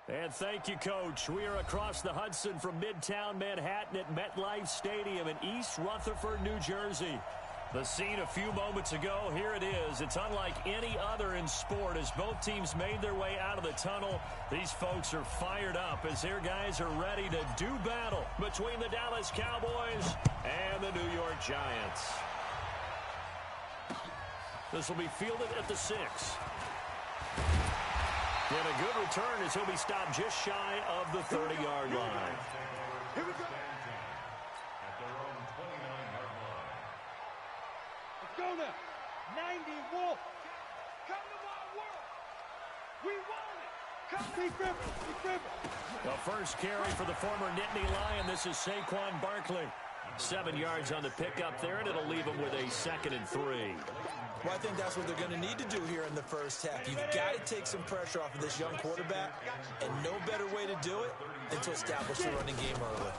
And thank you, Coach. We are across the Hudson from Midtown Manhattan at MetLife Stadium in East Rutherford, New Jersey. The scene a few moments ago, here it is. It's unlike any other in sport as both teams made their way out of the tunnel. These folks are fired up as their guys are ready to do battle between the Dallas Cowboys and the New York Giants. This will be fielded at the 6. And a good return as he'll be stopped just shy of the 30-yard line. Here we go. At their own 29-yard line. Let's go now. 90 Wolf. Come to my world. We want it. Come to me. The first carry for the former Nittany Lion. This is Saquon Barkley. 7 yards on the pickup there, and it'll leave him with a 2nd and 3. Well, I think that's what they're going to need to do here in the first half. You've got to take some pressure off of this young quarterback, and no better way to do it than to establish the running game early.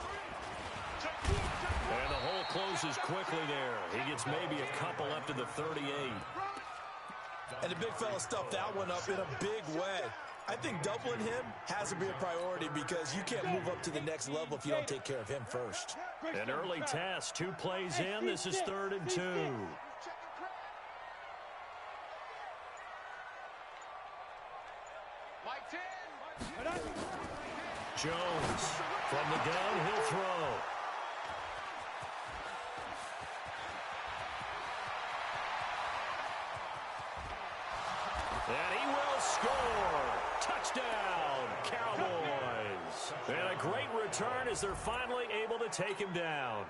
And the hole closes quickly there. He gets maybe a couple up to the 38. And the big fella stuffed that one up in a big way. I think doubling him has to be a priority because you can't move up to the next level if you don't take care of him first. An early test, 2 plays in. This is 3rd and 2. Jones from the gun, he'll throw. And he will score. Touchdown, Cowboys. And a great return as they're finally able to take him down.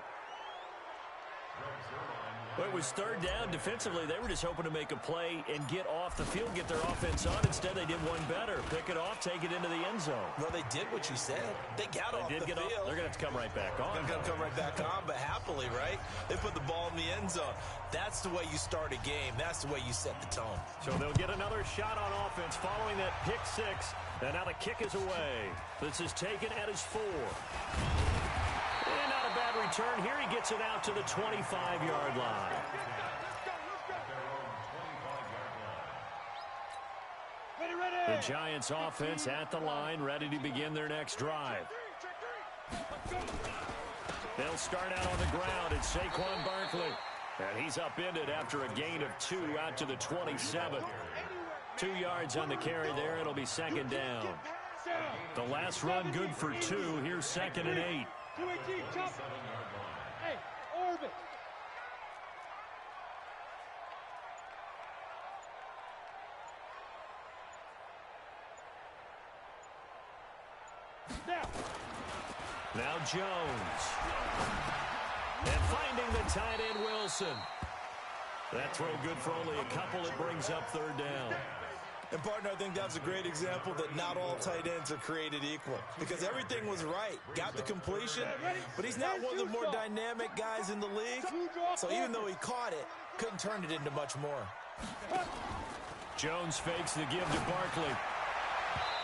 Well, it was 3rd down. Defensively, they were just hoping to make a play and get off the field, get their offense on. Instead, they did one better. Pick it off, take it into the end zone. Well, they did what you said. They got off the field. They're going to have to come right back on. They're going to come right back on, but happily, right? They put the ball in the end zone. That's the way you start a game. That's the way you set the tone. So they'll get another shot on offense following that pick 6. And now the kick is away. This is taken at his 4. And not a bad return here. He gets it out to the 25-yard line. The Giants offense at the line, ready to begin their next drive. They'll start out on the ground. It's Saquon Barkley. And he's upended after a gain of 2 out to the 27. 2 yards on the carry there. It'll be 2nd down. The last run good for 2. Here's 2nd and 8. Hey, orbit. Now Jones. And finding the tight end, Wilson. That throw good for only a couple. It brings up 3rd down. And, partner, I think that's a great example that not all tight ends are created equal. Because everything was right. Got the completion, but he's not one of the more dynamic guys in the league. So even though he caught it, couldn't turn it into much more. Jones fakes the give to Barkley.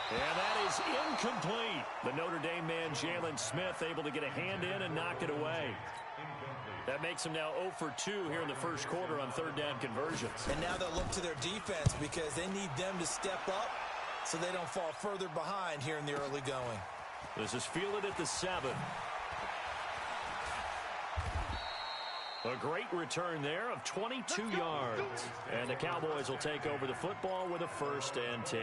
And that is incomplete. The Notre Dame man, Jalen Smith, able to get a hand in and knock it away. That makes him now 0 for 2 here in the first quarter on 3rd down conversions. And now they'll look to their defense because they need them to step up so they don't fall further behind here in the early going. This is fielded at the 7. A great return there of 22 yards. And the Cowboys will take over the football with a 1st and 10.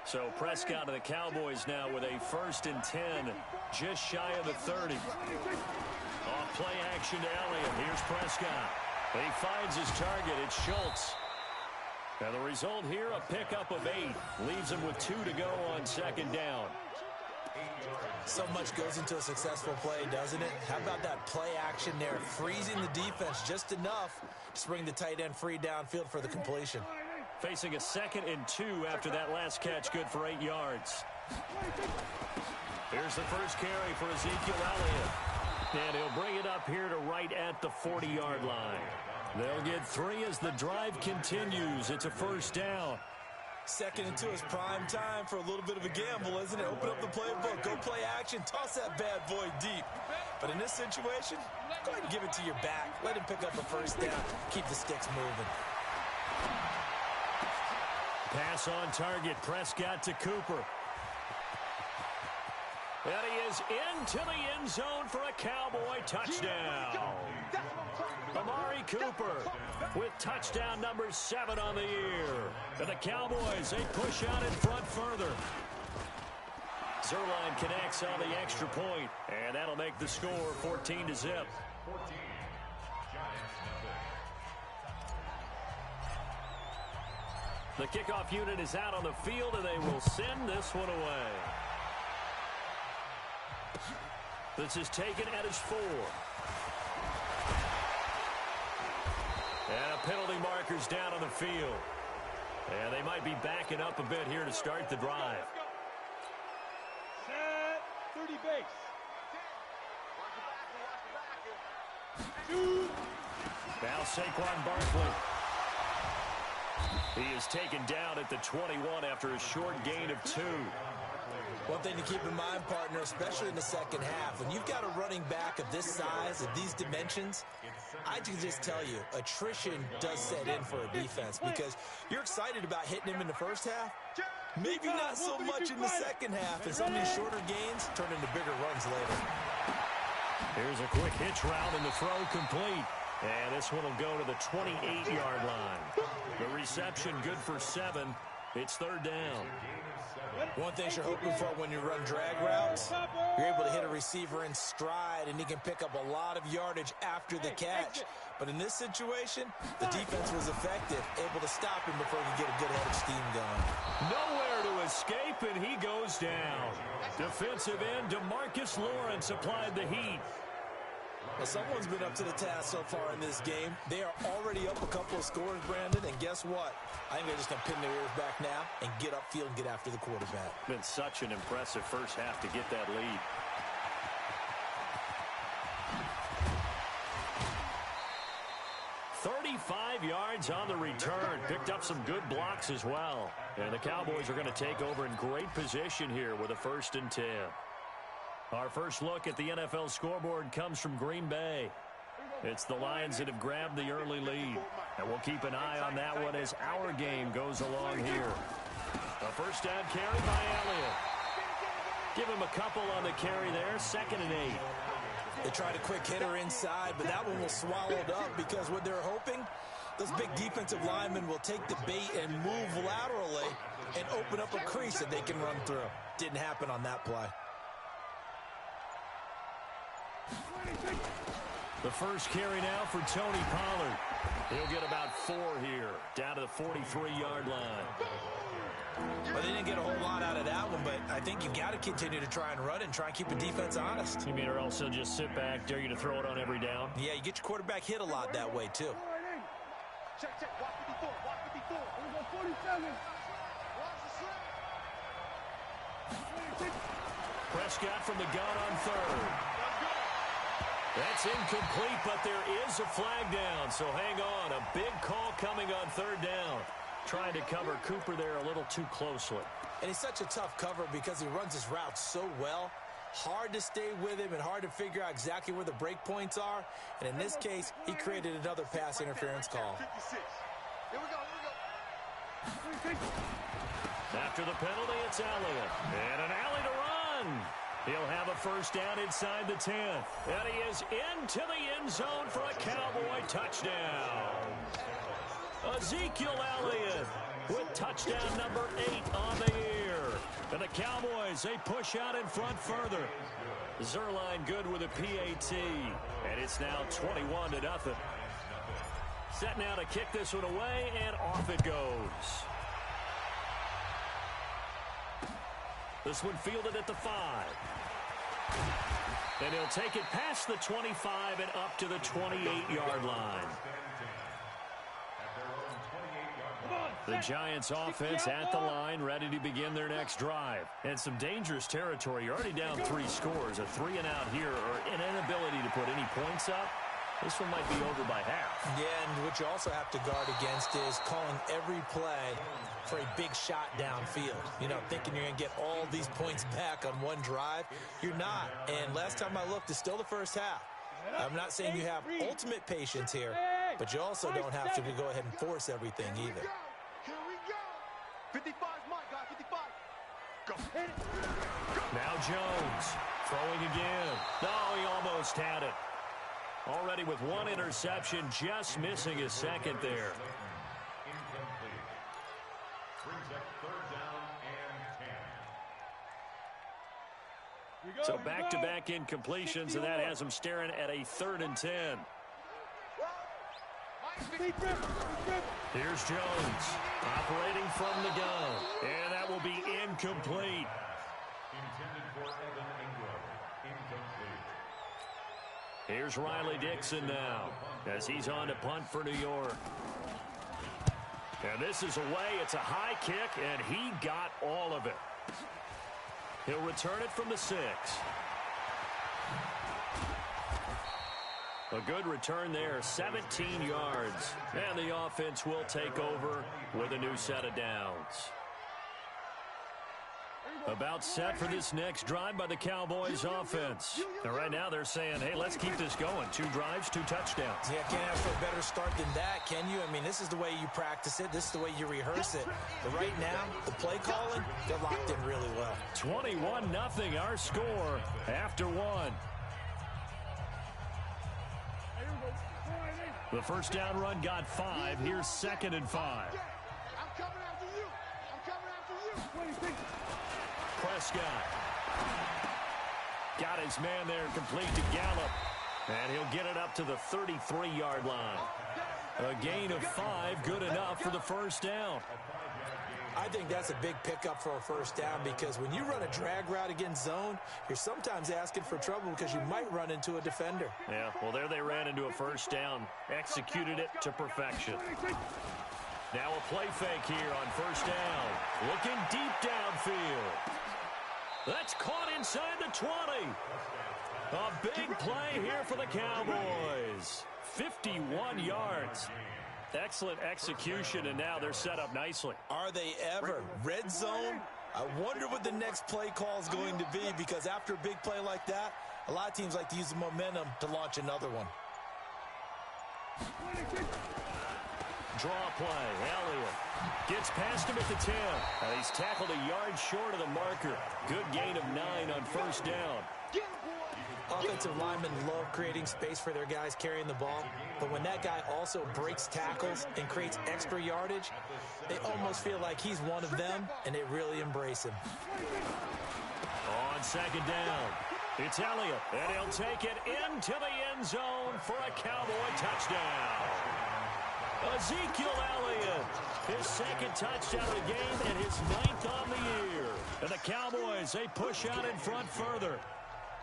So Prescott of the Cowboys now with a 1st and 10, just shy of the 30. Off play action to Elliott. Here's Prescott. He finds his target. It's Schultz. And the result here, a pickup of 8. Leaves him with 2 to go on 2nd down. So much goes into a successful play, doesn't it? How about that play action there, freezing the defense just enough to bring the tight end free downfield for the completion. Facing a 2nd and 2 after that last catch, good for 8 yards. Here's the first carry for Ezekiel Elliott. And he'll bring it up here to right at the 40-yard line. They'll get 3 as the drive continues. It's a 1st down. Second into his prime time for a little bit of a gamble, isn't it? Open up the playbook, go play action, toss that bad boy deep. But in this situation, go ahead and give it to your back. Let him pick up a first down. Keep the sticks moving. Pass on target. Prescott to Cooper. And he is into the end zone for a Cowboy touchdown. Amari Cooper with touchdown number 7 on the year. And the Cowboys, they push out in front further. Zerline connects on the extra point, and that'll make the score 14-0. The kickoff unit is out on the field, and they will send this one away. This is taken at his 4. And a penalty marker's down on the field. And they might be backing up a bit here to start the drive. Set 30 base. 2. Now Saquon Barkley. He is taken down at the 21 after a short gain of 2. One thing to keep in mind, partner, especially in the second half, when you've got a running back of this size, of these dimensions, I can just tell you, attrition does set in for a defense because you're excited about hitting him in the first half. Maybe not so much in the second half, and some of these shorter gains turn into bigger runs later. Here's a quick hitch route, and the throw complete. And this one will go to the 28-yard line. The reception good for 7. It's third down. One thing you're hoping for when you run drag routes, you're able to hit a receiver in stride, and he can pick up a lot of yardage after the catch. But in this situation, the defense was effective, able to stop him before he could get a good head of steam going. Nowhere to escape, and he goes down. Defensive end DeMarcus Lawrence applied the heat. Well, someone's been up to the task so far in this game. They are already up a couple of scores, Brandon, and guess what? I think they're just going to pin their ears back now and get upfield and get after the quarterback. Been such an impressive first half to get that lead. "35 yards on the return. Picked up some good blocks as well. And the Cowboys are going to take over in great position here with a 1st and 10. Our first look at the NFL scoreboard comes from Green Bay. It's the Lions that have grabbed the early lead. And we'll keep an eye on that one as our game goes along here. A first down carry by Elliott. Give him a couple on the carry there. 2nd and 8. They tried a quick hitter inside, but that one was swallowed up because what they're hoping, those big defensive linemen will take the bait and move laterally and open up a crease that they can run through. Didn't happen on that play. The first carry now for Tony Pollard. He'll get about 4 here, down to the 43-yard line. Well, they didn't get a whole lot out of that one, but I think you've got to continue to try and run and try and keep the defense honest. You mean or else they'll just sit back, dare you to throw it on every down? Yeah, you get your quarterback hit a lot that way, too. Check, watch 54, watch 54. Here we go, 47. Prescott from the gun on 3rd. That's incomplete, but there is a flag down, so hang on. A big call coming on 3rd down. Trying to cover Cooper there a little too closely. And he's such a tough cover because he runs his routes so well. Hard to stay with him and hard to figure out exactly where the break points are. And in this case, he created another pass interference call. Here we go. After the penalty, it's Elliott. And an alley to run. He'll have a first down inside the 10. And he is into the end zone for a Cowboy touchdown. Ezekiel Elliott with touchdown number 8 on the year. And the Cowboys, they push out in front further. Zerline good with a PAT. And it's now 21-0. Set now to kick this one away, and off it goes. This one fielded at the 5. And he'll take it past the 25 and up to the 28-yard line. The Giants offense at the line, ready to begin their next drive. And some dangerous territory. You're already down 3 scores. A 3-and-out here, or an inability to put any points up. This one might be over by half. Yeah, and what you also have to guard against is calling every play for a big shot downfield. You know, thinking you're going to get all these points back on one drive. You're not. And last time I looked, it's still the first half. I'm not saying you have ultimate patience here, but you also don't have to go ahead and force everything either. Here we go. 55's mine, guys. 55. Go. Now Jones throwing again. No, he almost had it. Already with one interception, just missing his second there. Incomplete. Brings up third down and 10. So back-to-back incompletions, and that has him staring at a 3rd and 10. Here's Jones operating from the gun, and that will be incomplete. Intended for Evan Ingram. Incomplete. Here's Riley Dixon now as he's on to punt for New York. And this is away. It's a high kick, and he got all of it. He'll return it from the 6. A good return there, 17 yards. And the offense will take over with a new set of downs. About set for this next drive by the Cowboys offense. And right now they're saying, hey, let's keep this going. 2 drives, 2 touchdowns. Yeah, can't ask for a better start than that, can you? I mean, this is the way you practice it. This is the way you rehearse it. But right now, the play calling, they're locked in really well. 21-0 our score after 1. The first down run got 5. Here's 2nd and 5. I'm coming after you. I'm coming after you. Prescott got his man there, complete to Gallup, and he'll get it up to the 33-yard line. A gain of 5, good enough for the first down. I think that's a big pickup for a first down because when you run a drag route against zone, you're sometimes asking for trouble because you might run into a defender. Yeah, well, there they ran into a first down, executed it to perfection. Now a play fake here on first down. Looking deep downfield. That's caught inside the 20. A big play here for the Cowboys. 51 yards. Excellent execution, and now they're set up nicely. Are they ever? Red zone? I wonder what the next play call is going to be because after a big play like that, a lot of teams like to use the momentum to launch another one. Draw play. Elliott gets past him at the 10. And he's tackled a yard short of the marker. Good gain of 9 on first down. Offensive linemen love creating space for their guys carrying the ball, but when that guy also breaks tackles and creates extra yardage, they almost feel like he's one of them, and they really embrace him. On second down, it's Elliott, and he'll take it into the end zone for a Cowboy touchdown. Ezekiel Elliott, his 2nd touchdown of the game and his 9th on the year. And the Cowboys, they push out in front further.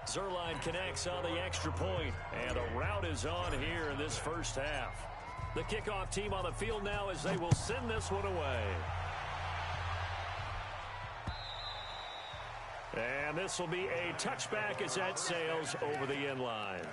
Zerline connects on the extra point, and the route is on here in this first half. The kickoff team on the field now as they will send this one away. And this will be a touchback as that sails over the end line.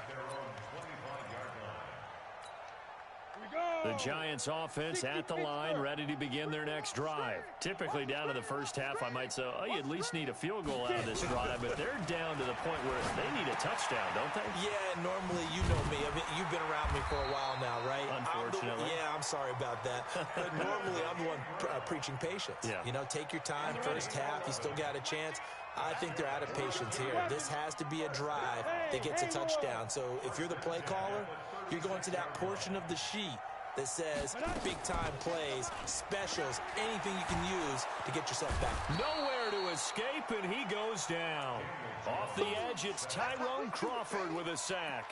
The Giants offense at the line, ready to begin their next drive. Typically down to the first half, I might say, oh, you at least need a field goal out of this drive, but they're down to the point where they need a touchdown, don't they? Yeah, normally, you know me. I mean, you've been around me for a while now, right? Unfortunately. I'm sorry about that. But normally, I'm the one preaching patience. Yeah. You know, take your time, first half, you still got a chance. I think they're out of patience here. This has to be a drive that gets a touchdown. So if you're the play caller, you're going to that portion of the sheet that says big-time plays, specials, anything you can use to get yourself back. Nowhere to escape, and he goes down. Off the edge, it's Tyrone Crawford with a sack.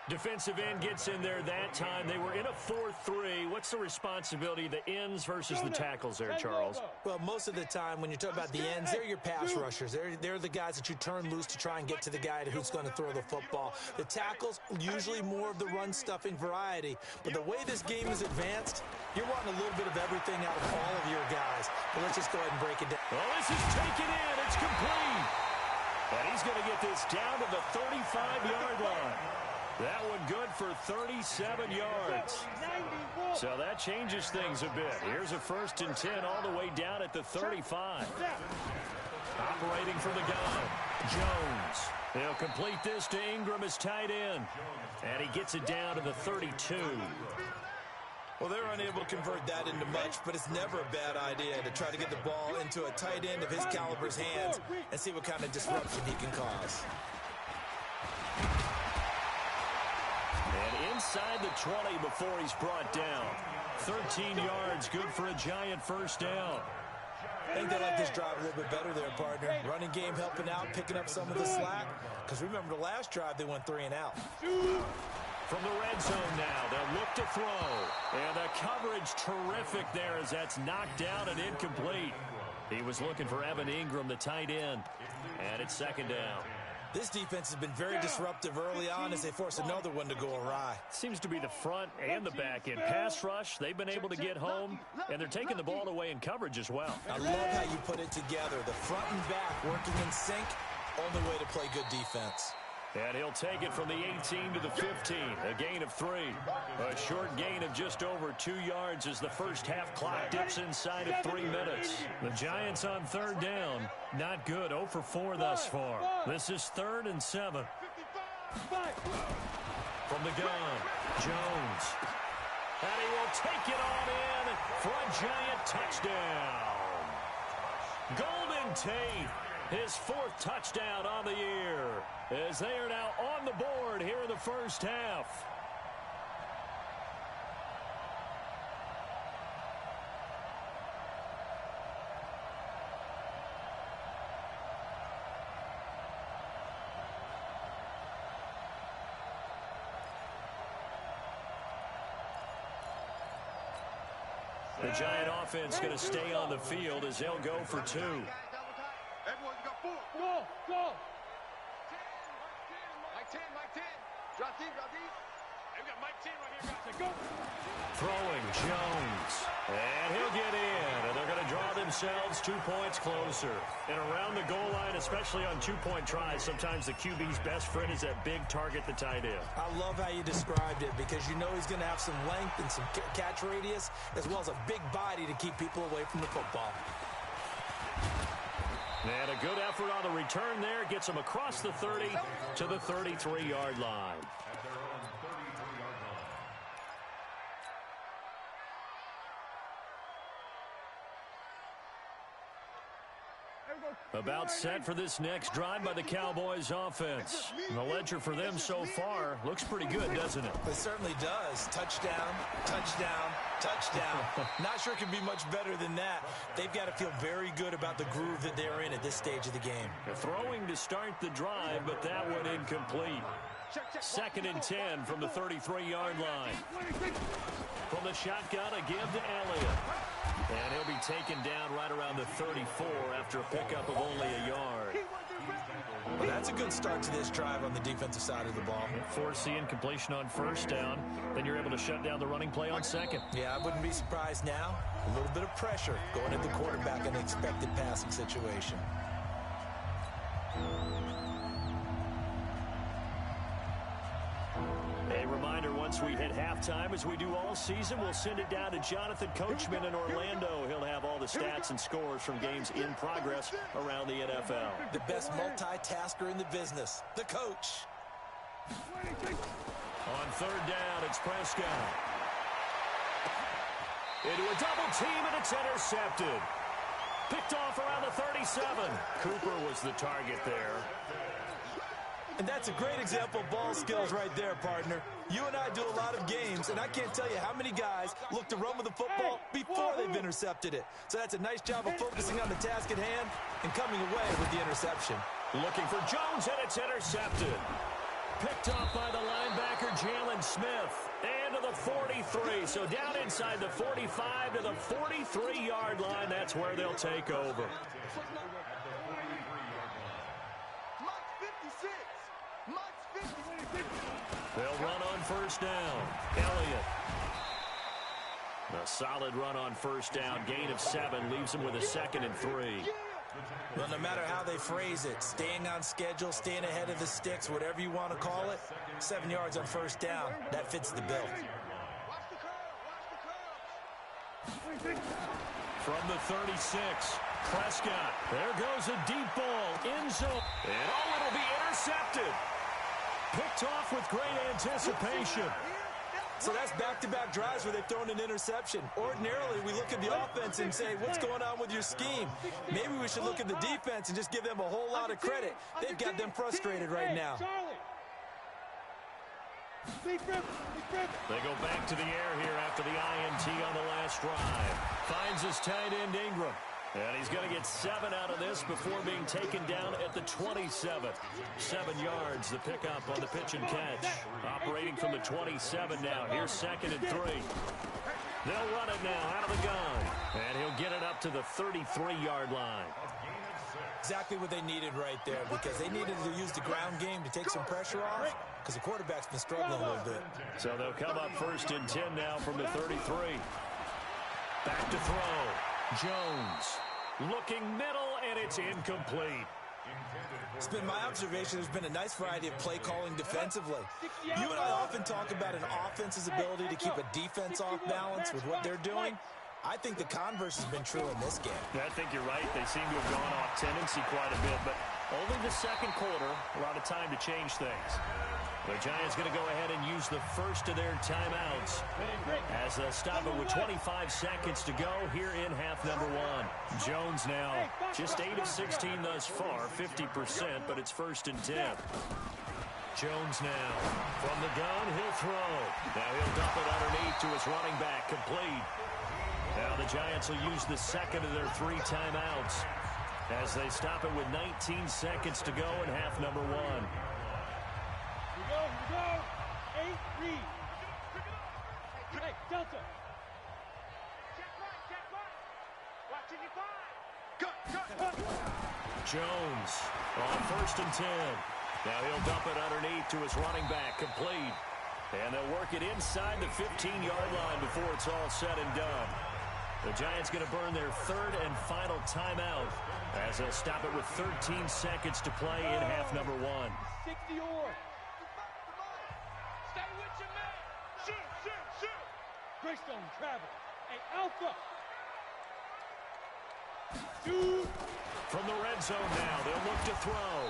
Defensive end gets in there that time. They were in a 4-3. What's the responsibility of the ends versus the tackles there, Charles? Well, most of the time when you talk about the ends, they're your pass rushers. They're the guys that you turn loose to try and get to the guy who's going to throw the football. The tackles, usually more of the run-stuffing variety. But the way this game is advanced, you're wanting a little bit of everything out of all of your guys. But let's just go ahead and break it down. Well, this is taken in. It's complete. And he's going to get this down to the 35-yard line. That one good for 37 yards. So that changes things a bit. Here's a 1st and 10 all the way down at the 35. Operating from the gun, Jones. He'll complete this to Ingram as tight end. And he gets it down to the 32. Well, they're unable to convert that into much, but it's never a bad idea to try to get the ball into a tight end of his caliber's hands and see what kind of disruption he can cause. And inside the 20 before he's brought down. 13 yards, good for a giant 1st down. I think they like this drive a little bit better there, partner. Running game helping out, picking up some of the slack. Because remember, the last drive, they went 3 and out. From the red zone now, they'll look to throw. And the coverage terrific there as that's knocked down and incomplete. He was looking for Evan Ingram, the tight end. And it's 2nd down. This defense has been very disruptive early on as they force another one to go awry. Seems to be the front and the back end. Pass rush, they've been able to get home, and they're taking the ball away in coverage as well. I love how you put it together. The front and back working in sync, only way to play good defense. And he'll take it from the 18 to the 15, a gain of 3. A short gain of just over 2 yards as the first half clock dips inside of 3 minutes. The Giants on 3rd down. Not good, 0 for 4 thus far. This is 3rd and 7. From the gun, Jones. And he will take it on in for a giant touchdown. Golden Tate, his 4th touchdown on the year, as they are now on the board here in the first half. The Giant offense going to stay on the field as they'll go for 2. Everyone's got 4. Go, go. Mike 10. Drop deep. Hey, we got Mike 10 right here, guys. Go. Throwing Jones. And he'll get in. And they're going to draw themselves 2 points closer. And around the goal line, especially on 2-point tries, sometimes the QB's best friend is that big target, the tight end. I love how you described it because you know he's going to have some length and some catch radius as well as a big body to keep people away from the football. And a good effort on the return there. Gets him across the 30 to the 33-yard line. About set for this next drive by the Cowboys offense. The ledger for them so far looks pretty good, doesn't it? It certainly does. Touchdown, touchdown, touchdown. Not sure it can be much better than that. They've got to feel very good about the groove that they're in at this stage of the game. They're throwing to start the drive, but that one incomplete. 2nd and 10 from the 33-yard line. From the shotgun, a give to Elliott. And he'll be taken down right around the 34 after a pickup of only a yard. Well, that's a good start to this drive on the defensive side of the ball. Force the incompletion on 1st down. Then you're able to shut down the running play on 2nd. Yeah, I wouldn't be surprised now. A little bit of pressure going at the quarterback in an expected passing situation. A reminder, once we hit halftime, as we do all season, we'll send it down to Jonathan Coachman in Orlando. He'll have all the stats and scores from games in progress around the NFL. The best multitasker in the business, the coach. On 3rd down, it's Prescott. Into a double team, and it's intercepted. Picked off around the 37. Cooper was the target there. And that's a great example of ball skills right there, partner. You and I do a lot of games, and I can't tell you how many guys look to run with the football before they've intercepted it. So that's a nice job of focusing on the task at hand and coming away with the interception. Looking for Jones, and it's intercepted. Picked off by the linebacker, Jalen Smith. And to the 43. So down inside the 45 to the 43-yard line. That's where they'll take over. They'll run on 1st down. Elliott. A solid run on 1st down. Gain of 7 leaves him with a 2nd and 3. Well, no matter how they phrase it, staying on schedule, staying ahead of the sticks, whatever you want to call it, 7 yards on first down, that fits the bill. From the 36, Prescott. There goes a deep ball, end zone. And it'll be intercepted. Picked off with great anticipation. So that's back-to-back drives where they've thrown an interception. Ordinarily, we look at the offense and say, what's going on with your scheme? Maybe we should look at the defense and just give them a whole lot of credit. They've got them frustrated right now. They go back to the air here after the INT on the last drive. Finds his tight end Ingram. And he's going to get 7 out of this before being taken down at the 27. 7 yards, the pickup on the pitch and catch. Operating from the 27 now. Here's 2nd and 3. They'll run it now out of the gun. And he'll get it up to the 33-yard line. Exactly what they needed right there, because they needed to use the ground game to take some pressure off, because the quarterback's been struggling a little bit. So they'll come up 1st and 10 now from the 33. Back to throw. Jones looking middle, and it's incomplete. It's been my observation there's been a nice variety of play calling defensively. You and I often talk about an offense's ability to keep a defense off balance with what they're doing. I think the converse has been true in this game. I think you're right. They seem to have gone off tendency quite a bit, but only the second quarter, a lot of time to change things. The Giants going to go ahead and use the first of their timeouts as they'll stop it with 25 seconds to go here in half number 1. Jones now just 8 of 16 thus far, 50%, but it's 1st and 10. Jones now from the gun, he'll throw. Now he'll dump it underneath to his running back, complete. Now the Giants will use the second of their 3 timeouts as they stop it with 19 seconds to go in half number 1. Here we go. 8 read. Hey, Delta. Check one. Watching you five. Jones on 1st and 10. Now he'll dump it underneath to his running back, complete. And they'll work it inside the 15-yard line before it's all said and done. The Giants going to burn their 3rd and final timeout as they'll stop it with 13 seconds to play in half number 1. 60 or. Stay with your man. Shoot. Greystone travel. Hey, Alpha. Shoot. From the red zone now, they'll look to throw.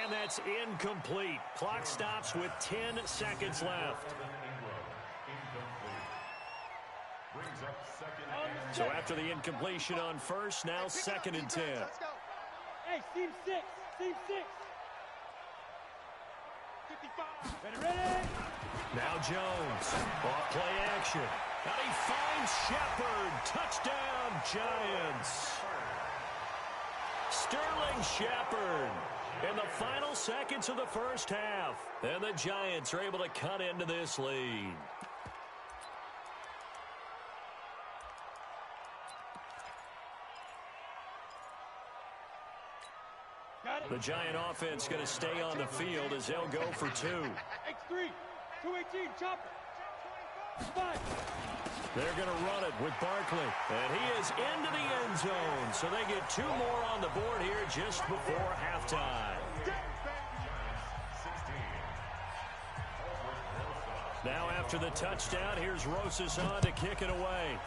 And that's incomplete. Clock stops with 10 seconds left. So after the incompletion on first, now 2nd and 10. Hey, team 6. 55. Ready. Now Jones, off play action. And he finds Shepard. Touchdown, Giants. Sterling Shepard in the final seconds of the first half. And the Giants are able to cut into this lead. The Giant offense going to stay on the field as they'll go for 2. X3, 218, chopper. 5. They're going to run it with Barkley. And he is into the end zone. So they get 2 more on the board here just before halftime. Now after the touchdown, here's Rosas on to kick it away.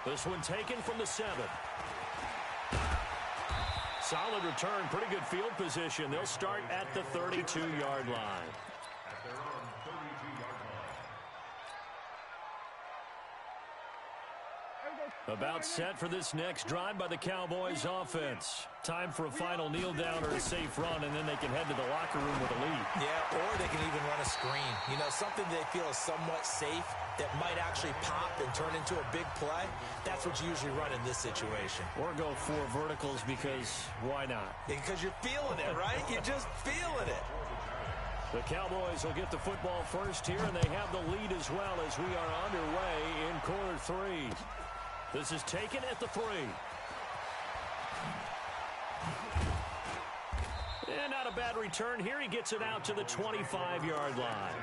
This one taken from the 7. Solid return, pretty good field position. They'll start at the 32-yard line. About set for this next drive by the Cowboys offense. Time for a final kneel down or a safe run, and then they can head to the locker room with a lead. Yeah, or they can even run a screen. You know, something they feel is somewhat safe that might actually pop and turn into a big play. That's what you usually run in this situation. Or go 4 verticals because why not? Because you're feeling it, right? You're just feeling it. The Cowboys will get the football first here, and they have the lead as well as we are underway in quarter 3. This is taken at the 3. And not a bad return here. He gets it out to the 25-yard line.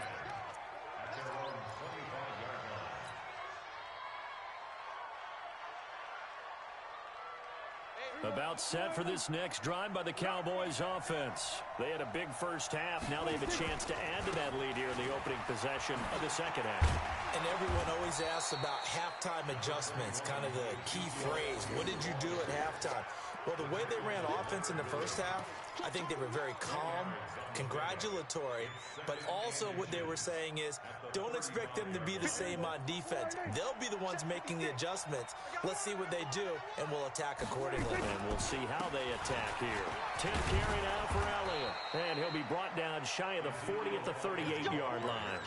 About set for this next drive by the Cowboys offense. They had a big first half. Now they have a chance to add to that lead here in the opening possession of the second half. And everyone always asks about halftime adjustments, kind of the key phrase. What did you do at halftime? Well, the way they ran offense in the first half, I think they were very calm, congratulatory, but also what they were saying is don't expect them to be the same on defense. They'll be the ones making the adjustments. Let's see what they do, and we'll attack accordingly. And we'll see how they attack here. 10 carry now for Elliott. And he'll be brought down shy of the 40 at the 38-yard line.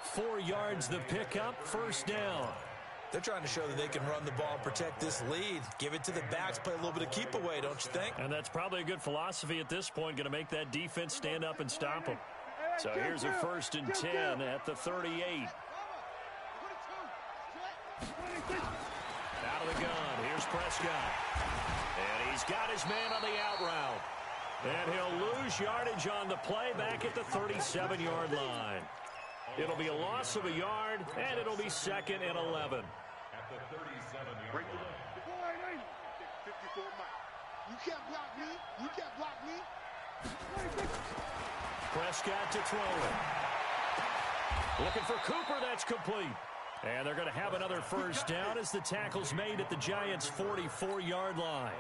4 yards the pickup, first down. They're trying to show that they can run the ball and protect this lead. Give it to the backs, play a little bit of keep away, don't you think? And that's probably a good philosophy at this point, going to make that defense stand up and stop them. So here's a 1st and 10 at the 38. Out of the gun, here's Prescott. And he's got his man on the out route. And he'll lose yardage on the play back at the 37-yard line. It'll be a loss of a yard, and it'll be 2nd and 11. At the 37-yard line. 54 miles. You can't block me. You can't block me. Prescott to throw it. Looking for Cooper. That's complete. And they're going to have another first down as the tackle's made at the Giants' 44-yard line.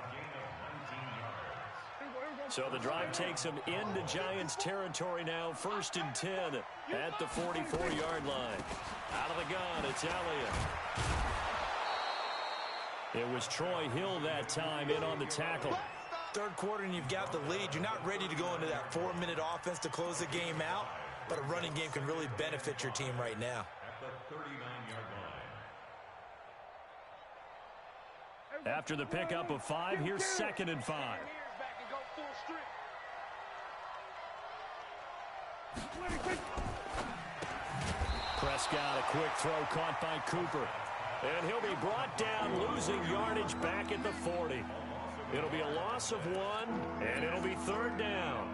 So the drive takes them into Giants territory now. 1st and 10 at the 44-yard line. Out of the gun, it's Elliott. It was Troy Hill that time in on the tackle. Third quarter and you've got the lead. You're not ready to go into that 4-minute offense to close the game out, but a running game can really benefit your team right now. At the 39-yard line. After the pickup of 5, here's 2nd and 5. Prescott, a quick throw caught by Cooper. And he'll be brought down, losing yardage back at the 40. It'll be a loss of 1, and it'll be 3rd down.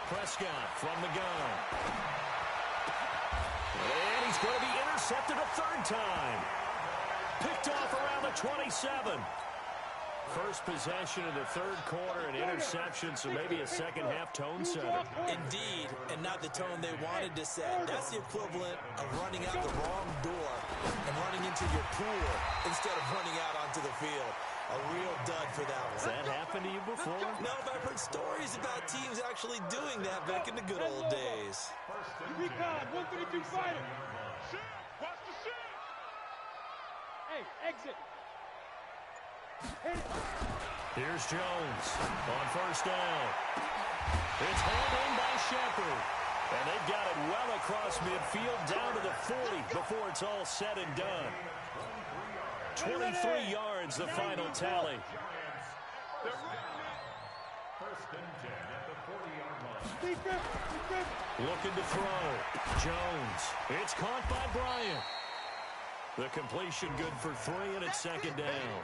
Prescott from the gun. And he's going to be intercepted a 3rd time. Picked off around the 27. First possession of the 3rd quarter, an interception, so maybe a second-half tone setter. Indeed, and not the tone they wanted to set. That's the equivalent of running out the wrong door and running into your pool instead of running out onto the field. A real dud for that one. Has that happened to you before? No, but I've heard stories about teams actually doing that back in the good old days. You be calm, 132 fighter. Watch the shit. Hey, exit. Here's Jones on 1st down. It's hauled in by Shepard. And they've got it well across midfield down to the 40 before it's all said and done. 23 yards, the final tally. 1st and 10 at the 40-yard line. Looking to throw. Jones. It's caught by Bryant. The completion good for 3, and it's 2nd down.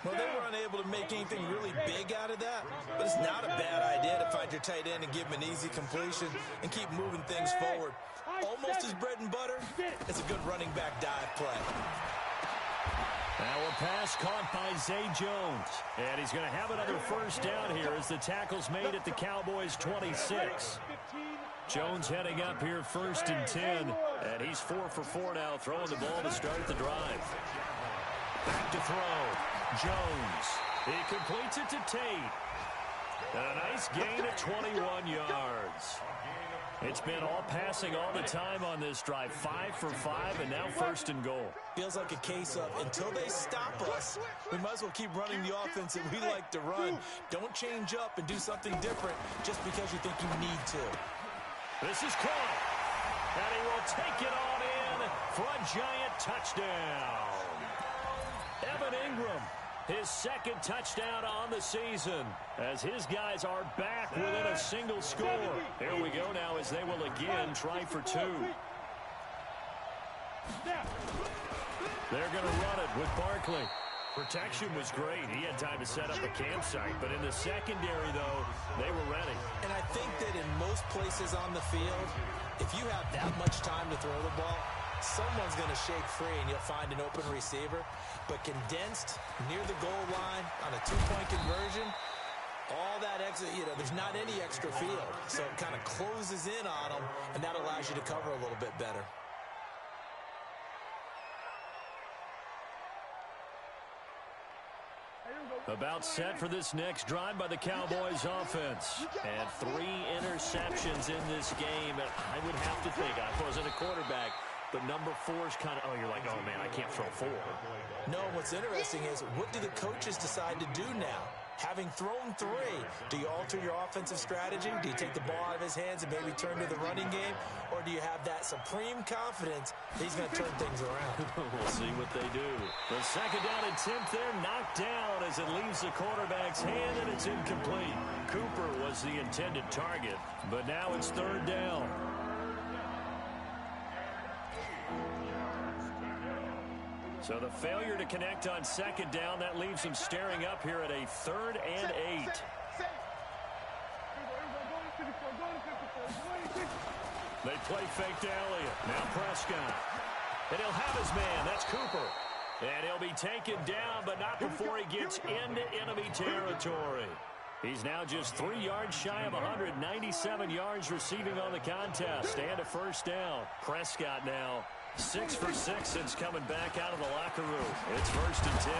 Well, they were unable to make anything really big out of that, but it's not a bad idea to find your tight end and give him an easy completion and keep moving things forward. Almost his bread and butter. It's a good running back dive play. Now a pass caught by Zay Jones. And he's going to have another first down here as the tackle's made at the Cowboys' 26. Jones heading up here 1st and 10. And he's 4 for 4 now, throwing the ball to start the drive. Back to throw. Jones. He completes it to Tate. And a nice gain of 21 yards. It's been all passing all the time on this drive. 5 for 5, and now 1st and goal. Feels like a case of until they stop us, we might as well keep running the offense that we like to run. Don't change up and do something different just because you think you need to. This is caught. And he will take it on in for a Giant touchdown. Evan Ingram, his 2nd touchdown on the season, as his guys are back within a single score. Here we go now as they will again try for 2. They're going to run it with Barkley. Protection was great. He had time to set up a campsite, but in the secondary, though, they were ready. And I think that in most places on the field, if you have that much time to throw the ball, someone's going to shake free and you'll find an open receiver. But condensed near the goal line on a two-point conversion, all that extra, there's not any extra field. So it kind of closes in on them, and that allows you to cover a little bit better. About set for this next drive by the Cowboys offense. And 3 interceptions in this game. And I would have to think, I wasn't a quarterback, but number 4 is kind of, you're like, oh, man, I can't throw 4. No, what's interesting is, what do the coaches decide to do now? Having thrown 3, do you alter your offensive strategy? Do you take the ball out of his hands and maybe turn to the running game? Or do you have that supreme confidence that he's going to turn things around? We'll see what they do. The second down attempt there knocked down as it leaves the quarterback's hand, and it's incomplete. Cooper was the intended target, but now it's 3rd down. So the failure to connect on 2nd down, that leaves him staring up here at a 3rd and 8. They play fake to Elliott. Now Prescott. And he'll have his man. That's Cooper. And he'll be taken down, but not before he gets into enemy territory. He's now just 3 yards shy of 197 yards receiving on the contest. And a 1st down. Prescott now 6 for 6 since coming back out of the locker room. It's 1st and 10.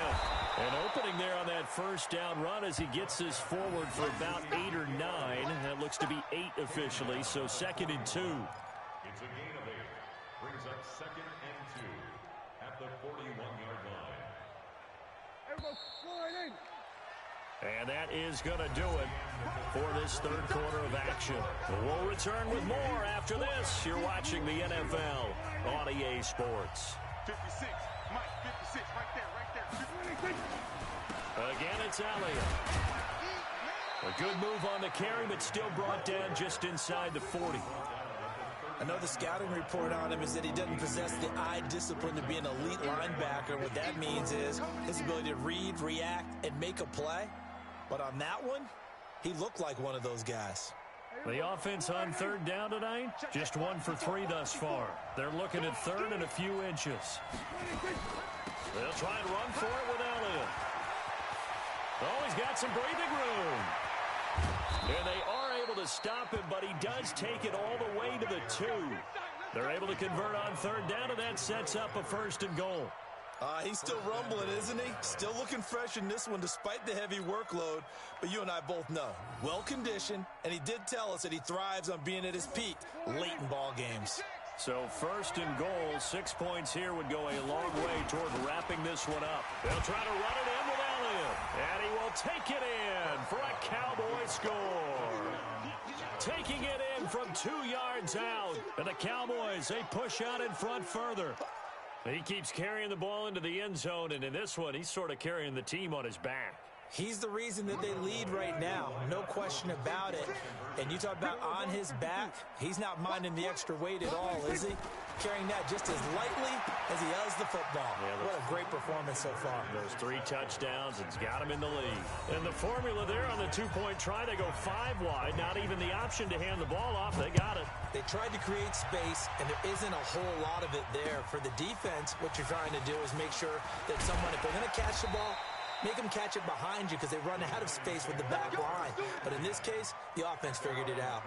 And opening there on that 1st down run as he gets this forward for about 8 or 9. That looks to be 8 officially, so 2nd and 2. It's a gain of 8. Brings up 2nd and 2 at the 41-yard line. And that is going to do it for this 3rd quarter of action. We'll return with more after this. You're watching the NFL on EA Sports. 56, Mike, 56, right there. Again, it's Elliott. A good move on the carry, but still brought down just inside the 40. I know the scouting report on him is that he doesn't possess the eye discipline to be an elite linebacker. What that means is his ability to read, react, and make a play. But on that one, he looked like one of those guys. The offense on 3rd down tonight, just 1 for 3 thus far. They're looking at 3rd and a few inches. They'll try and run for it with Elliott. Oh, he's got some breathing room. And they are able to stop him, but he does take it all the way to the 2. They're able to convert on 3rd down, and that sets up a 1st and goal. He's still rumbling, isn't he? Still looking fresh in this one despite the heavy workload. But you and I both know, well-conditioned, and he did tell us that he thrives on being at his peak late in ball games. So 1st and goal, 6 points here would go a long way toward wrapping this one up. They'll try to run it in with Elliott, and he will take it in for a Cowboy score. Taking it in from 2 yards out, and the Cowboys, they push out in front further. He keeps carrying the ball into the end zone, and in this one, he's sort of carrying the team on his back. He's the reason that they lead right now, no question about it. And you talk about on his back, he's not minding the extra weight at all, is he? Carrying that just as lightly as he does the football. Yeah, what a great performance so far. Those 3 touchdowns, it's got him in the lead. And the formula there on the 2-point try, they go 5 wide, not even the option to hand the ball off. They got it. They tried to create space, and there isn't a whole lot of it there. For the defense, what you're trying to do is make sure that someone, if they're going to catch the ball, make them catch it behind you because they run out of space with the back line. But in this case, the offense figured it out.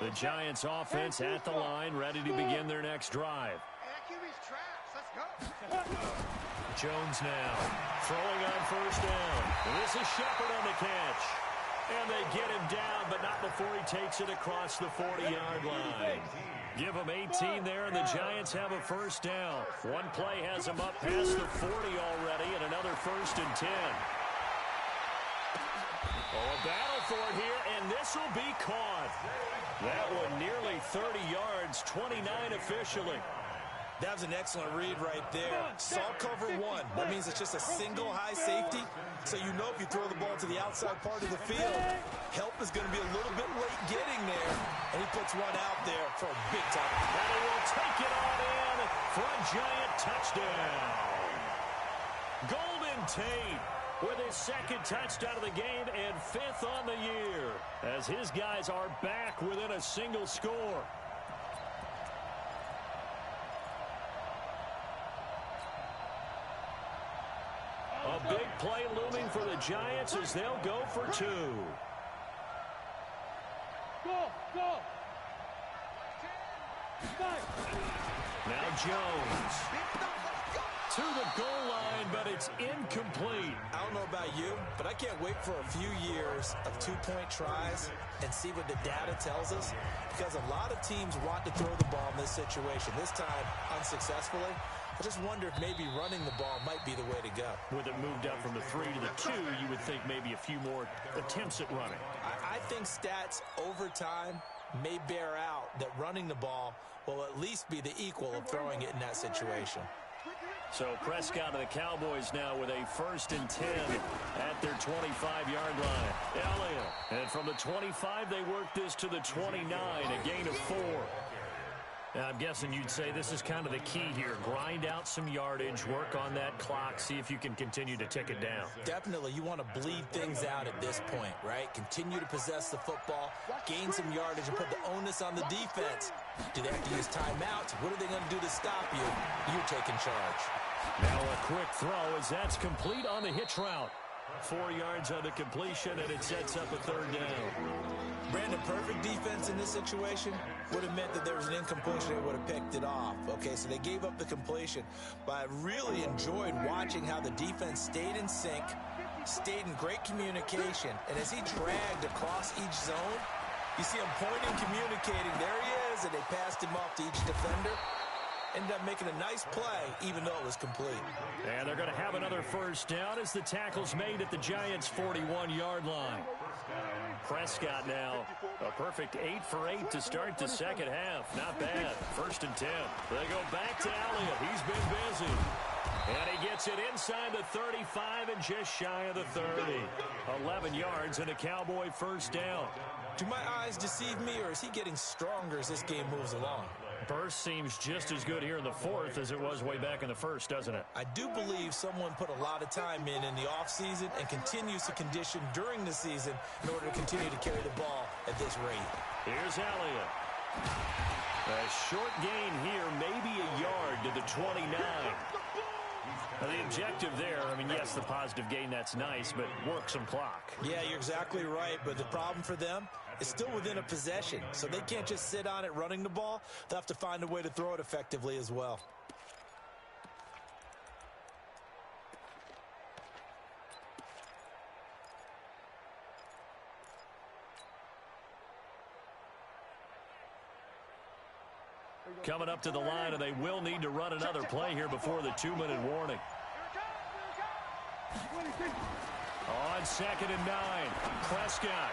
The Giants offense at the line, ready to begin their next drive. Jones now throwing on 1st down. This is Shepard on the catch. And they get him down, but not before he takes it across the 40-yard line. Give them 18 there, and the Giants have a 1st down. One play has them up past the 40 already, and another 1st and 10. Oh, a battle for it here, and this will be caught. That one nearly 30 yards, 29 officially. That was an excellent read right there. Saw cover 1. That means it's just a single high safety. So you know if you throw the ball to the outside part of the field, help is going to be a little bit late getting there. And he puts one out there for a big time. And he will take it on in for a Giant touchdown. Golden Tate with his second touchdown of the game and 5th on the year, as his guys are back within a single score. A big play looming for the Giants as they'll go for 2. Go. Now Jones to the goal line, but it's incomplete. I don't know about you, but I can't wait for a few years of 2-point tries and see what the data tells us, because a lot of teams want to throw the ball in this situation. This time, unsuccessfully. I just wonder if maybe running the ball might be the way to go. With it moved up from the 3 to the 2, you would think maybe a few more attempts at running. I think stats over time may bear out that running the ball will at least be the equal of throwing it in that situation. So Prescott of the Cowboys now with a 1st and 10 at their 25-yard line. Elliott. And from the 25, they work this to the 29, a gain of 4. I'm guessing you'd say this is kind of the key here. Grind out some yardage, work on that clock, see if you can continue to tick it down. Definitely, you want to bleed things out at this point, right? Continue to possess the football, gain some yardage, and put the onus on the defense. Do they have to use timeouts? What are they going to do to stop you? You're taking charge. Now a quick throw as that's complete on the hitch route. 4 yards on the completion, and it sets up a 3rd down. Brandon, perfect defense in this situation would have meant that there was an incompletion. They would have picked it off. Okay, so they gave up the completion. But I really enjoyed watching how the defense stayed in sync, stayed in great communication. And as he dragged across each zone, you see him pointing, communicating. There he is, and they passed him off to each defender. Ended up making a nice play, even though it was complete. And they're going to have another 1st down as the tackle's made at the Giants' 41-yard line. Prescott now, a perfect 8 for 8 to start the 2nd half. Not bad. 1st and 10. They go back to Elliott. He's been busy. And he gets it inside the 35 and just shy of the 30. 11 yards and a Cowboy 1st down. Do my eyes deceive me, or is he getting stronger as this game moves along? Burst seems just as good here in the 4th as it was way back in the 1st, doesn't it? I do believe someone put a lot of time in the offseason and continues to condition during the season in order to continue to carry the ball at this rate. Here's Elliott. A short gain here, maybe a yard to the 29. Now, the objective there, I mean, yes, the positive gain, that's nice, but work some clock. Yeah, you're exactly right, but the problem for them is still within a possession, so they can't just sit on it running the ball. They'll have to find a way to throw it effectively as well. Coming up to the line, and they will need to run another play here before the 2-minute warning. On 2nd and 9, Prescott.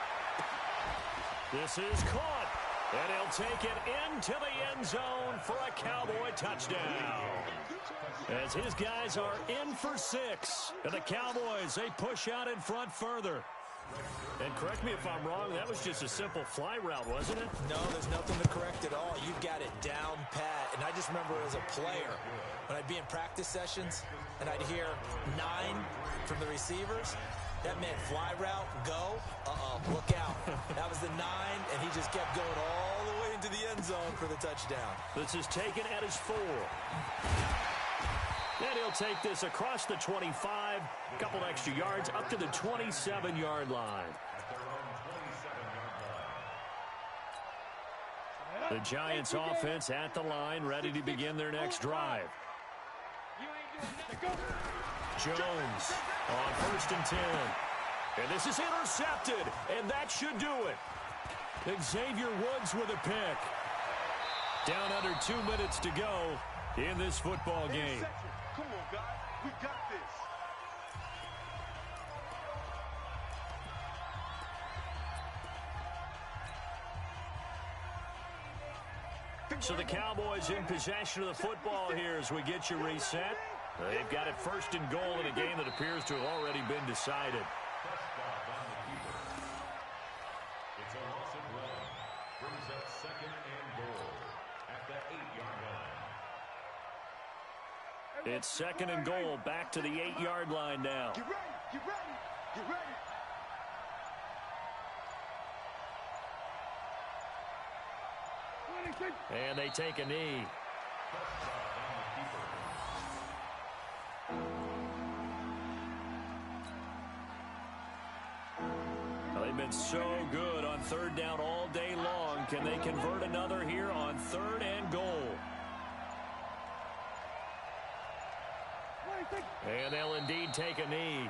This is caught, and he'll take it into the end zone for a Cowboy touchdown. As his guys are in for 6, and the Cowboys, they push out in front further. And correct me if I'm wrong, that was just a simple fly route, wasn't it? No, there's nothing to correct at all. You've got it down pat. And I just remember as a player, when I'd be in practice sessions, and I'd hear 9 from the receivers, that meant fly route, go, look out. That was the 9, and he just kept going all the way into the end zone for the touchdown. This is taken at his 4. And he'll take this across the 25, a couple extra yards, up to the 27-yard line. The Giants offense at the line, ready to begin their next drive. Jones on 1st and 10. And this is intercepted, and that should do it. Xavier Woods with a pick. Down under 2 minutes to go in this football game. Come on, guys. We got this. So the Cowboys in possession of the football here as we get you reset. They've got it 1st and goal in a game that appears to have already been decided. It's a loss of 1. Brings up 2nd and goal at the 8-yard line. It's second and goal, back to the 8-yard line now. Get ready, get ready, get ready. And they take a knee. They've been so good on third down all day long. Can they convert another here on third and goal? And they'll indeed take a knee.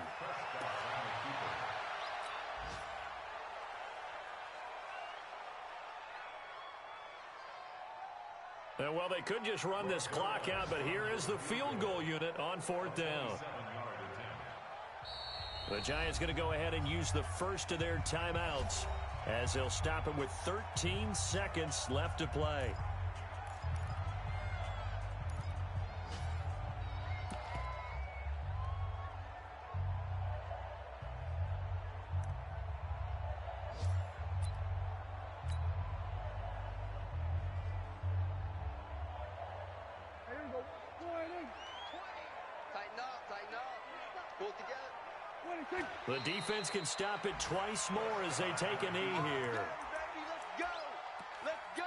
And well, they could just run this clock out, but here is the field goal unit on fourth down. The Giants going to go ahead and use the first of their timeouts as they'll stop it with 13 seconds left to play. The defense can stop it twice more as they take a knee here. Let's go! Let's go!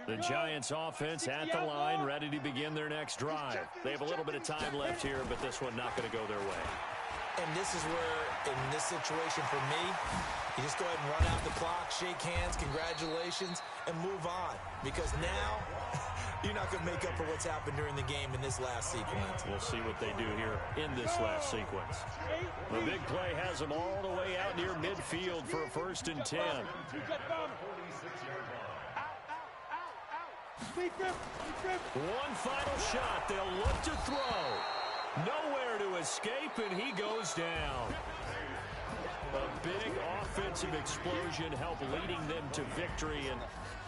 The Giants offense at the line, ready to begin their next drive. They have a little bit of time left here, but this one not going to go their way. And this is where, in this situation for me, you just go ahead and run out the clock, shake hands, congratulations, and move on. Because now, you're not going to make up for what's happened during the game in this last sequence. We'll see what they do here in this last sequence. The big play has them all the way out near midfield for a 1st and 10. One final shot. They'll look to throw. Nowhere to escape, and he goes down. A big offensive explosion helped leading them to victory, and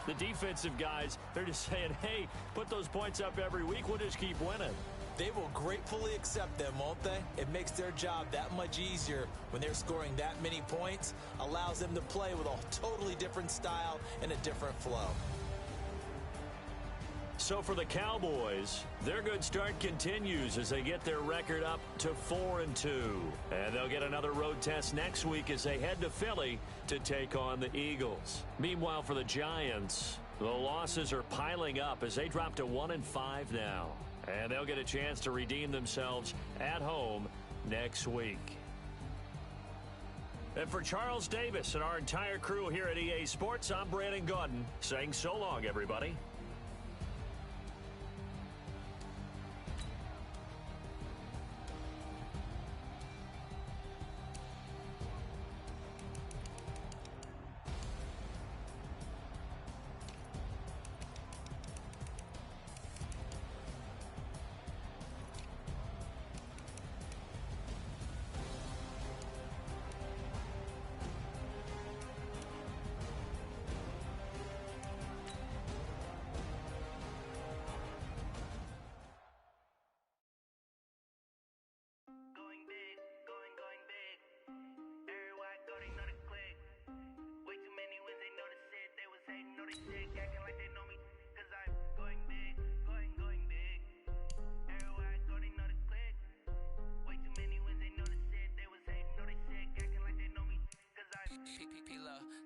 the defensive guys, they're just saying, hey, put those points up every week. We'll just keep winning. They will gratefully accept them, won't they? It makes their job that much easier when they're scoring that many points, allows them to play with a totally different style and a different flow. So for the Cowboys, their good start continues as they get their record up to 4-2. And they'll get another road test next week as they head to Philly to take on the Eagles. Meanwhile, for the Giants, the losses are piling up as they drop to 1-5 now. And they'll get a chance to redeem themselves at home next week. And for Charles Davis and our entire crew here at EA Sports, I'm Brandon Gaudin saying so long, everybody.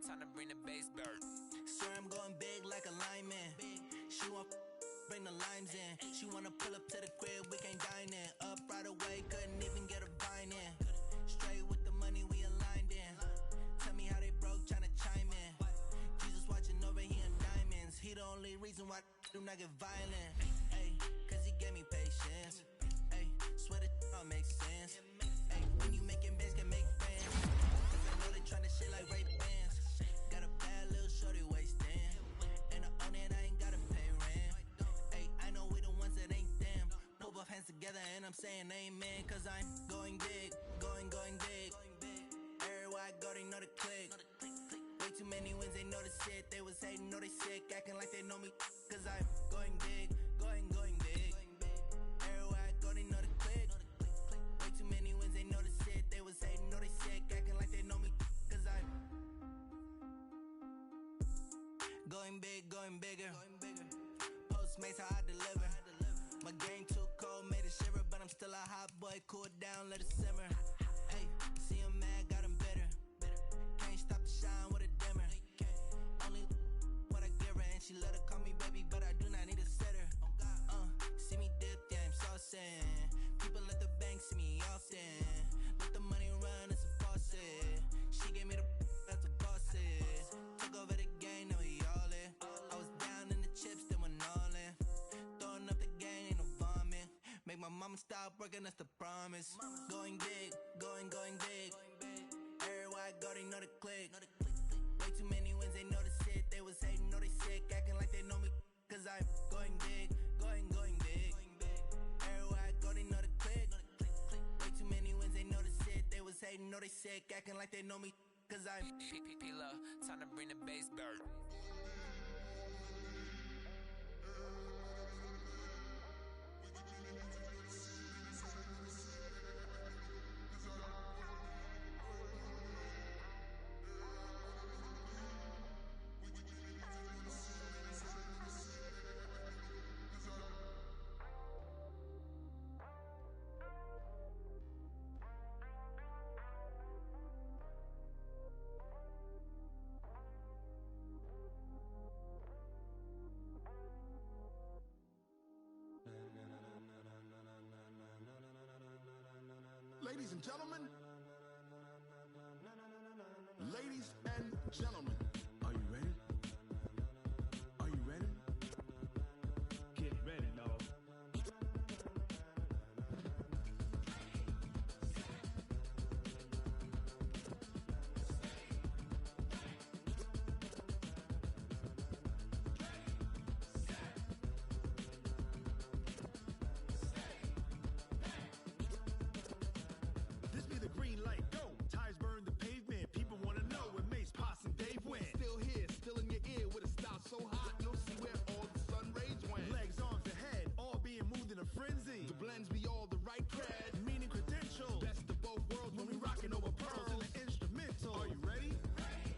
Time to bring the bass bird. Sir, I'm going big like a lineman. She want bring the limes in. She wanna pull up to the crib, we can't dine in. Up right away, couldn't even get a vine in. Straight with the money we aligned in. Tell me how they broke, tryna chime in. Jesus watching over here in diamonds. He the only reason why do not get violent. Ay, cause he gave me patience. Ay, swear that all makes sense. Ay, when you making bands can make friends. Cause I know they tryna shit like rape bands. Got a bad little shorty wasting. And I own it, I ain't gotta pay rent. Ay, I know we the ones that ain't them. Put both hands together and I'm saying amen. Cause I'm going big, going big. Everywhere I go, they know the click. Way too many wins, they know the shit. They was hating, know they sick, acting like they know me. Cause I'm going big, going big. big, going bigger. Postmates, how I deliver. My game too cold, made it shiver, but I'm still a hot boy. Cool it down, let it simmer. Hey, see him mad, got him bitter. Can't stop the shine with a dimmer. Only what I give her, and she let her call me baby, but I do not need a sitter. See me dip, yeah, I'm saucing. People at the bank see me often. Let the money run, it's a faucet. She gave me the that's a boss it. Took over the game, now we all in. I was down in the chips, then went all in. Throwing up the game, ain't no vomit. Make my mama stop working, that's the promise. Going big, going big. Everywhere I go, they know the click. Way too many wins, they know the shit. They was hating, know they sick, acting like they know me. Cause I'm going big, going big. Everywhere I go, they know the click. Way too many wins, they know the shit. They was hating, know they sick, acting like they know me. Cause I'm P-P-P-Love, time to bring the bass bird. Ladies and gentlemen, ladies and gentlemen, are you ready? Are you ready? Get ready, dog. This be the green light, go. Tires burn the pavement. People wanna know where Mace, Poss, and Dave went. Still here, still in your ear with a style so hot, you'll see where all the sun rays went. Legs, arms, and head, all being moved in a frenzy. The blends be all the right cred, meaning credentials. Best of both worlds when we rockin' over pearls in the instrumental. Are you ready?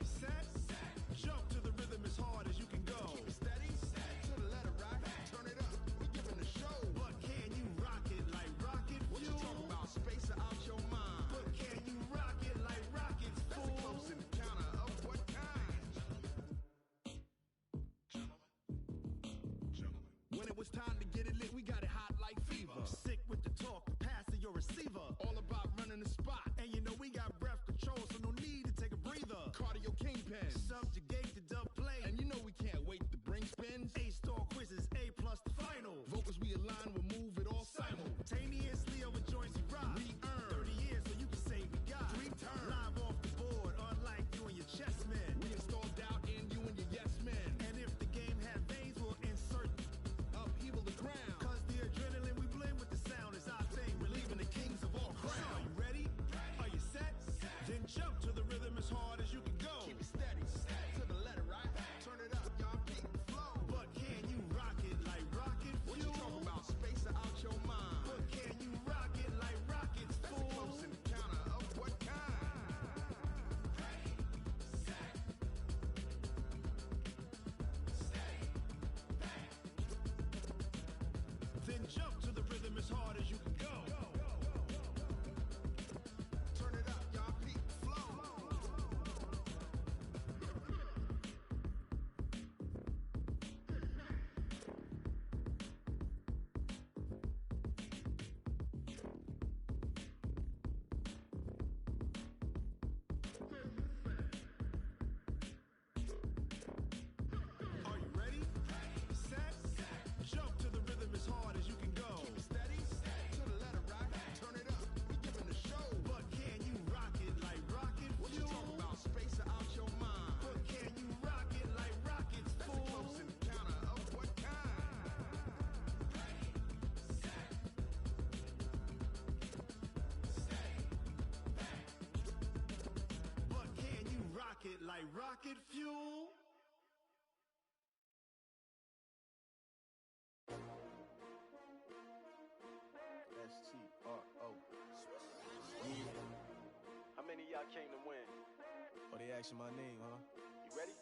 Set, jump to the rhythm as hard as you can go. Keep it steady, to the letter right. Turn it up, we giving a show. But can you rock it like rocket fuel? What you talking about? Space out your mind. But can you rock it like rockets, fool? That's a close encounter of what kind? When it was time to get it lit, we got it hot like fever. Sick with the talk, the pass to your receiver. All about running the spot. And you know we got breath control, so no need to take a breather. Cardio kingpin, subjugate the dub play. And you know we can't wait to bring spins. A-star quizzes, A+ the final. Vocals we align, we'll move it all simultaneously over joints we rock. We earn 30 years, so you can say we got 3 turns. Live off the board, unlike you and your chess men. We install doubt in you and your yes men. And if the game had veins, we'll insert upheaval the ground. Cause the adrenaline we blend with the sound is our thing. We're leaving the kings of all crowns. So are you ready? Are you set? Then jump to the rhythm as hard as you can go. Keep it steady, to the letter right. Turn it up, y'all beat the flow. But can you rock it like rocket fuel? What you talking about? Space out your mind. But can you rock it like rockets, fool? That's a close encounter of what kind? Then jump to the rhythm as hard as you can go. Turn it up, y'all beat the flow. Are you ready? Set, jump to the rhythm as hard as you can go. Keep it steady, to the letter right. Turn it up, we giving a show. But can you rock it like rocket fuel? What you talking about? Space out your mind. But can you rock it like rockets, fool? That's a close encounter of what kind? But can you rock it like rocket fuel? S-T-R-O. Yeah. How many of y'all came to win? Oh, they asking my name, huh? You ready?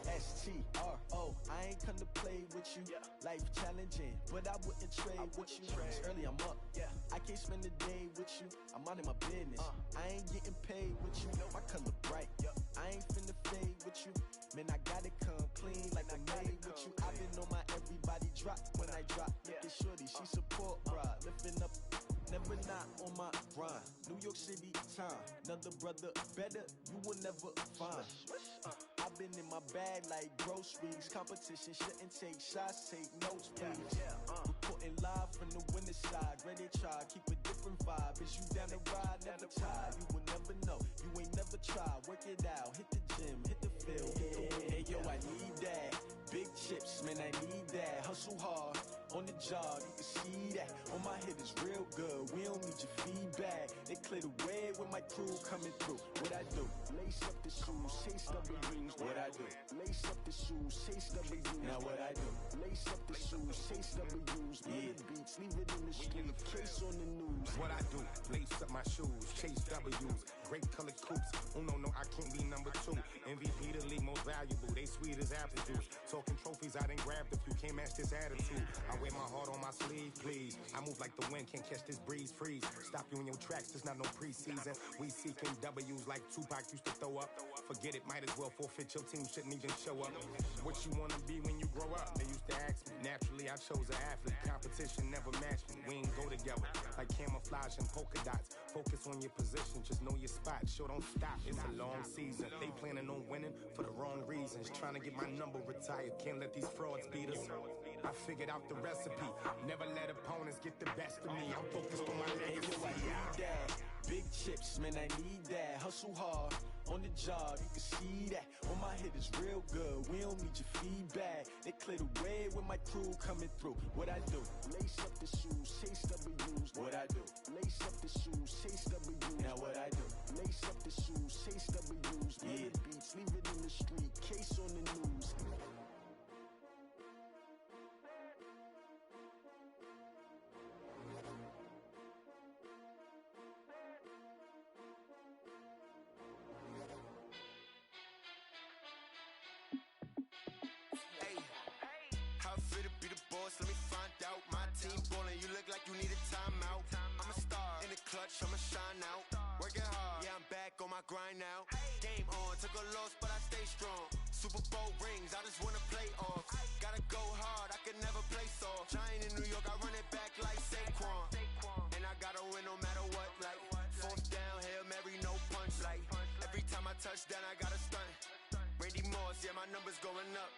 STRO, I ain't come to play with you. Life challenging, but I wouldn't trade with you. It's early, I'm up. I can't spend the day with you. I'm out of my business. I ain't getting paid with you. My color bright. I ain't finna fade with you. Man, I gotta come clean like I made with you. I've been on my everybody drop when I drop. Look at shorty, she support bra. Lifting up, never not on my grind. New York City time, another brother better, you will never find. I've been in my bag like groceries. Competition shouldn't take shots, take notes, please. Reporting live from the winter side. Ready to try, keep a different vibe. Is you down the ride, never tired. You will never know, you ain't never tried. Work it out, hit the gym, hit the field. Hey yo, I need that. Big chips, man, I need that. Hustle hard, on the job, you can see that. On my head is real good, we don't need your feedback. They clear the way with my crew coming through. What I do? Lace up the shoes, chase W's. What I do? Lace up the shoes, chase W's. Now what I do? Lace up the shoes, chase W's. Yeah, beats, leave it in the street, case on the news. What I do? Lace up my shoes, chase W's. Great colored coops. Oh no, I can't be number 2. MVP the league most valuable. They sweet as apple juice. Talking trophies, I done grabbed a few. Can't match this attitude. I wear my heart on my sleeve, please. I move like the wind, can't catch this breeze. Freeze. Stop you in your tracks. There's not no preseason. We seeking W's like Tupac used to throw up. Forget it, might as well forfeit. Your team shouldn't even show up. What you wanna be when you grow up? They used to ask me. Naturally, I chose an athlete. Competition never matched me. We ain't go together like camouflage and polka dots. Focus on your position, just know your spot. Sure, don't stop. It's a long season. They planning on winning for the wrong reasons. Trying to get my number retired. Can't let these frauds beat us. I figured out the recipe. Never let opponents get the best of me. I'm focused on my legacy. I need that. Big chips, man, I need that. Hustle hard, on the job, you can see that. On my head is real good, we don't need your feedback. They clear the way with my crew coming through. What I do? Lace up the shoes, chase W's. What I do? Lace up the shoes, chase W's. Now what I do? Lace up the shoes, chase W's. Yeah, beats, leave it in the street, case on the news. Let me find out. My team ballin', you look like you need a timeout. I'm a star in the clutch, I'ma shine out. Working hard, yeah, I'm back on my grind now. Game on, took a loss, but I stay strong. Super Bowl rings, I just wanna play off. Gotta go hard, I can never play soft. Giant in New York, I run it back like Saquon. And I gotta win no matter what, like fourth down, Hail Mary, no punch. Like every time I touch down, I gotta stunt. Randy Moss, yeah, my numbers going up.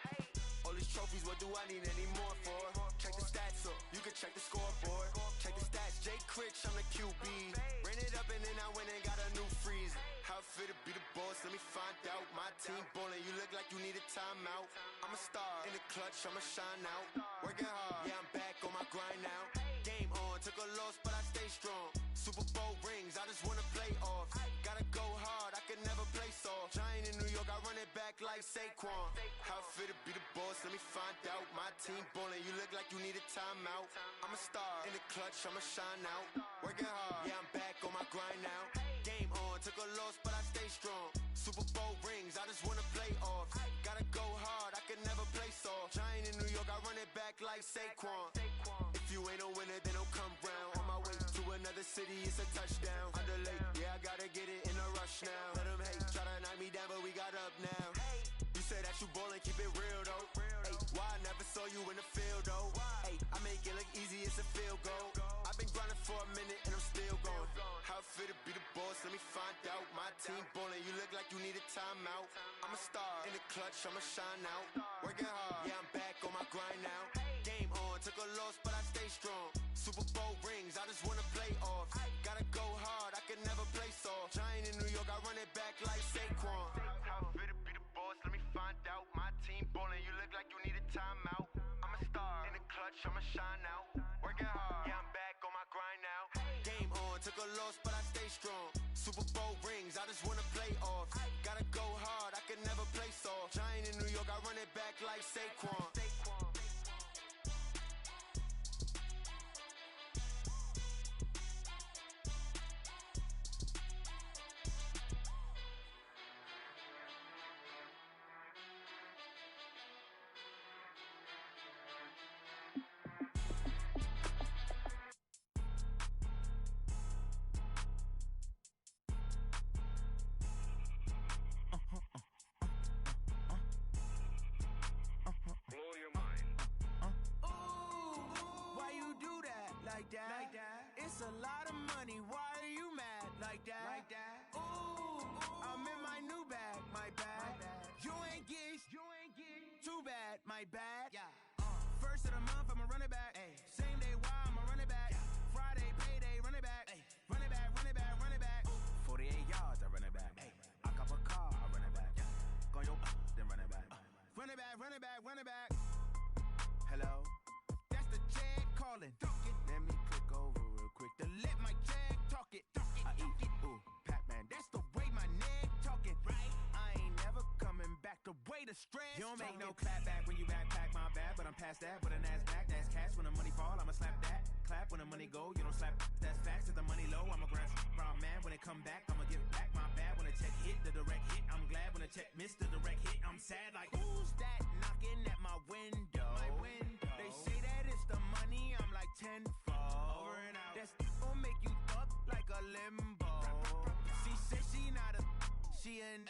All these trophies, what do I need any more for? Check the stats up, you can check the scoreboard. Check the stats, Jay Critch, I'm the QB. Ran it up and then I went and got a new freeze. How fit to be the boss, let me find out. My team ballin', you look like you need a timeout. I'm a star in the clutch, I'ma shine out. Working hard, yeah, I'm back on my grind now. Game on, took a loss, but I stay strong. Super Bowl rings, I just wanna play off. Gotta go hard, I can never play soft. Giant in New York, I run it back like Saquon. How fit to be the boss, let me find out. My team ballin', you look like you need a timeout. I'm a star in the clutch, I'ma shine out. Working hard, yeah, I'm back on my grind now. Game on, took a loss, but I stay strong. Super Bowl rings, I just wanna play off. Gotta go hard, I can never play soft. Giant in New York, I run it back like Saquon. If you ain't a winner, then don't come round. On my way to another city, it's a touchdown. Underlay, yeah, I gotta get it in a rush now. Let them hate, try to knock me down, but we got up now. You say that you ballin', keep it real though. Hey, why I never saw you in the field though? Hey, I make it look easy, it's a field goal. I've been grinding for a minute and I'm still going. How fit to be the boss, let me find out. My team ballin', you look like you need a timeout. I'm a star in the clutch, I'ma shine out. Working hard, yeah, I'm back on my grind now. Game on, took a loss, but I stay strong. Super Bowl rings, I just wanna play off. Gotta go hard, I can never play soft. Giant in New York, I run it back like Saquon. How fit to be the boss, let me find out. My team ballin', you look like you need a timeout. I'm a star in the clutch, I'ma shine out. Working hard, yeah, I'm back on my grind now. Game on, took a loss, but I stay strong. Super Bowl rings, I just wanna play off. Gotta go hard, I can never play soft. Giant in New York, I run it back like Saquon. that. It's a lot of money. Why are you mad like that? Ooh, I'm in my new bag, my bad. You ain't get too bad, my bad. First of the month, I'ma run it back. Same day, why I'ma run it back. Friday, payday, run it back. Run it back, run it back, run it back. 48 yards, I run it back. I cop a car, I run it back. Go your then run it back. Run it back, run it back, run it back. Hello, that's the jag calling. Let me click over real quick to let my jag talk it. I eat it, ooh, Pac-Man. That's the way my neck talking. Right? I ain't never coming back. The way the stress. You don't make no clap back when you backpack, my bad. But I'm past that. But a NASDAQ, that's cash. When the money fall, I'ma slap that. Clap when the money go, you don't slap. That's facts. If the money low, I'ma grab. Brown man, when it come back, I'ma give back. My bad when the check hit, the direct hit. I'm glad when the check missed the direct hit. I'm sad like who's that knocking at my window? My window. They say that it's the money. I'm like tenfold. Over and out. That's gon' make you up like a limbo. She said she not a. She an.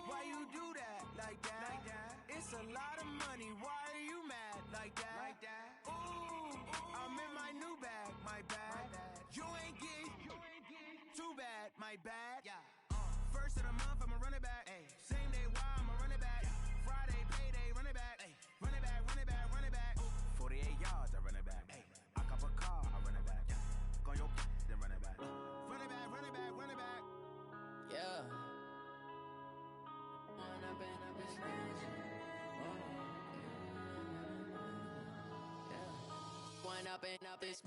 Why you do that like that? It's a lot of money. Why are you mad like that? Ooh, I'm in my new bag, my bad. You ain't get too bad, my bad. First of the month, I'ma run it back. Same day, why I'ma run it back. Friday, payday, run it back. Run it back, run it back, run it back. 48 yards, I run it back. I cop a car, I run it back. Go your then run it back. Run it back, run it back, run it back. Yeah. One up and up this.